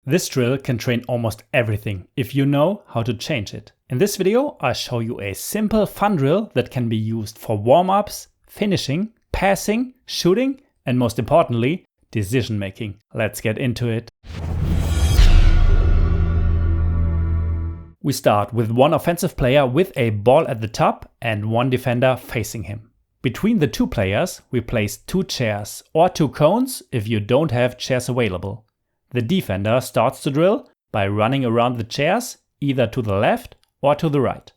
This drill can train almost everything if you know how to change it. In this video, I show you a simple fun drill that can be used for warm-ups, finishing, passing, shooting, and most importantly, decision making. Let's get into it. We start with one offensive player with a ball at the top and one defender facing him. Between the two players, we place two chairs or two cones if you don't have chairs available. The defender starts the drill by running around the chairs either to the left or to the right.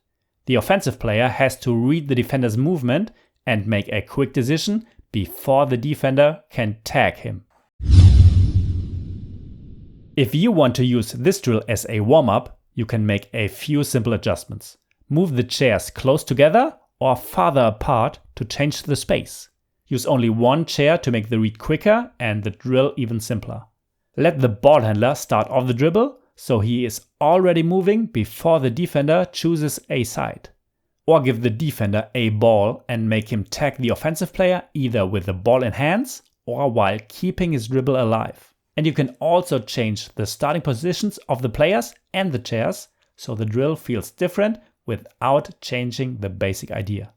The offensive player has to read the defender's movement and make a quick decision before the defender can tag him. If you want to use this drill as a warm-up, you can make a few simple adjustments. Move the chairs close together or farther apart to change the space. Use only one chair to make the read quicker and the drill even simpler. Let the ball handler start off the dribble so he is already moving before the defender chooses a side. Or give the defender a ball and make him tag the offensive player either with the ball in hands or while keeping his dribble alive. And you can also change the starting positions of the players and the chairs so the drill feels different without changing the basic idea.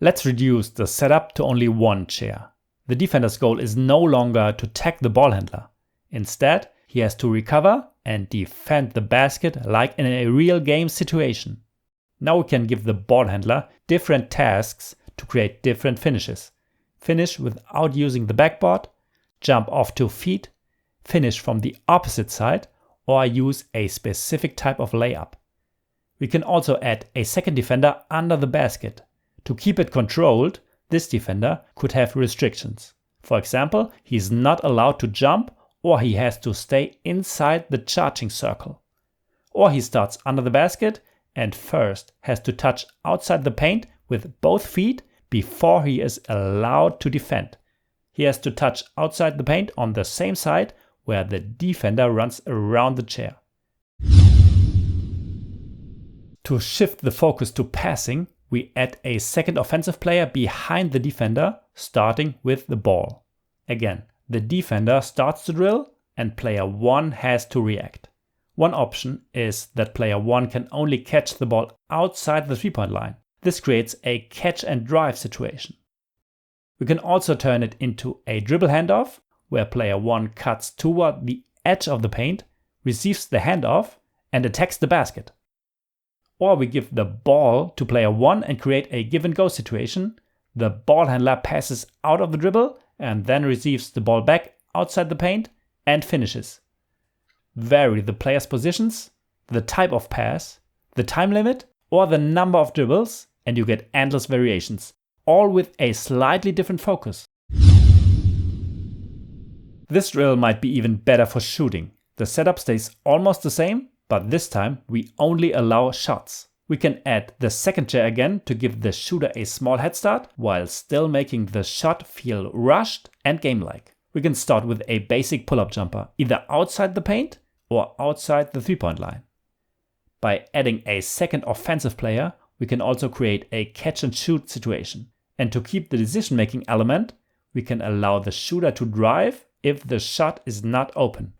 Let's reduce the setup to only one chair. The defender's goal is no longer to tag the ball handler. Instead, he has to recover and defend the basket like in a real game situation. Now we can give the ball handler different tasks to create different finishes. Finish without using the backboard, jump off 2 feet, finish from the opposite side, or use a specific type of layup. We can also add a second defender under the basket. To keep it controlled, this defender could have restrictions. For example, he's not allowed to jump or he has to stay inside the charging circle. Or he starts under the basket and first has to touch outside the paint with both feet before he is allowed to defend. He has to touch outside the paint on the same side where the defender runs around the chair. To shift the focus to passing, we add a second offensive player behind the defender, starting with the ball. Again, the defender starts the drill and player 1 has to react. One option is that player 1 can only catch the ball outside the three-point line. This creates a catch and drive situation. We can also turn it into a dribble handoff, where player 1 cuts toward the edge of the paint, receives the handoff, and attacks the basket. Or we give the ball to player 1 and create a give and go situation. The ball handler passes out of the dribble and then receives the ball back outside the paint and finishes. Vary the player's positions, the type of pass, the time limit, or the number of dribbles, and you get endless variations, all with a slightly different focus. This drill might be even better for shooting. The setup stays almost the same, but this time we only allow shots. We can add the second chair again to give the shooter a small head start while still making the shot feel rushed and game-like. We can start with a basic pull-up jumper, either outside the paint or outside the three-point line. By adding a second offensive player, we can also create a catch-and-shoot situation. And to keep the decision-making element, we can allow the shooter to drive if the shot is not open.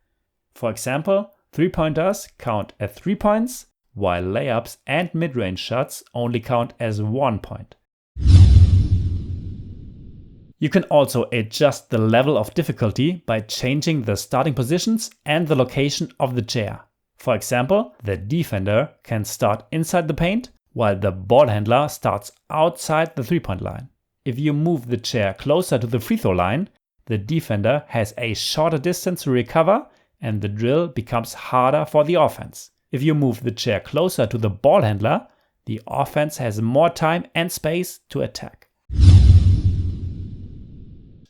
For example, three-pointers count as 3 points, while layups and mid-range shots only count as 1 point. You can also adjust the level of difficulty by changing the starting positions and the location of the chair. For example, the defender can start inside the paint, while the ball handler starts outside the three-point line. If you move the chair closer to the free throw line, the defender has a shorter distance to recover and the drill becomes harder for the offense. If you move the chair closer to the ball handler, the offense has more time and space to attack.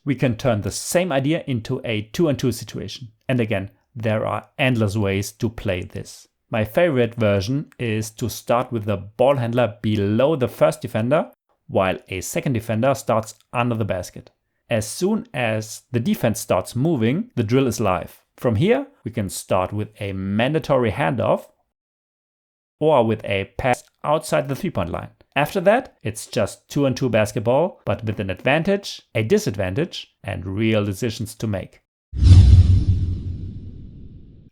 We can turn the same idea into a 2-on-2 situation. And again, there are endless ways to play this. My favorite version is to start with the ball handler below the first defender, while a second defender starts under the basket. As soon as the defense starts moving, the drill is live. From here, we can start with a mandatory handoff or with a pass outside the three-point line. After that, it's just 2-on-2 basketball, but with an advantage, a disadvantage, and real decisions to make.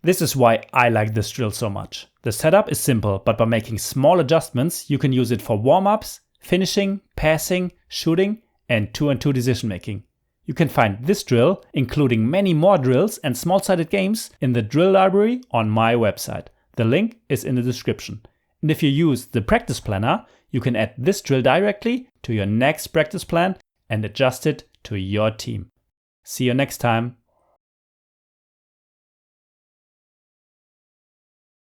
This is why I like this drill so much. The setup is simple, but by making small adjustments, you can use it for warm-ups, finishing, passing, shooting, and 2-on-2 decision making. You can find this drill, including many more drills and small-sided games, in the drill library on my website. The link is in the description. And if you use the practice planner, you can add this drill directly to your next practice plan and adjust it to your team. See you next time.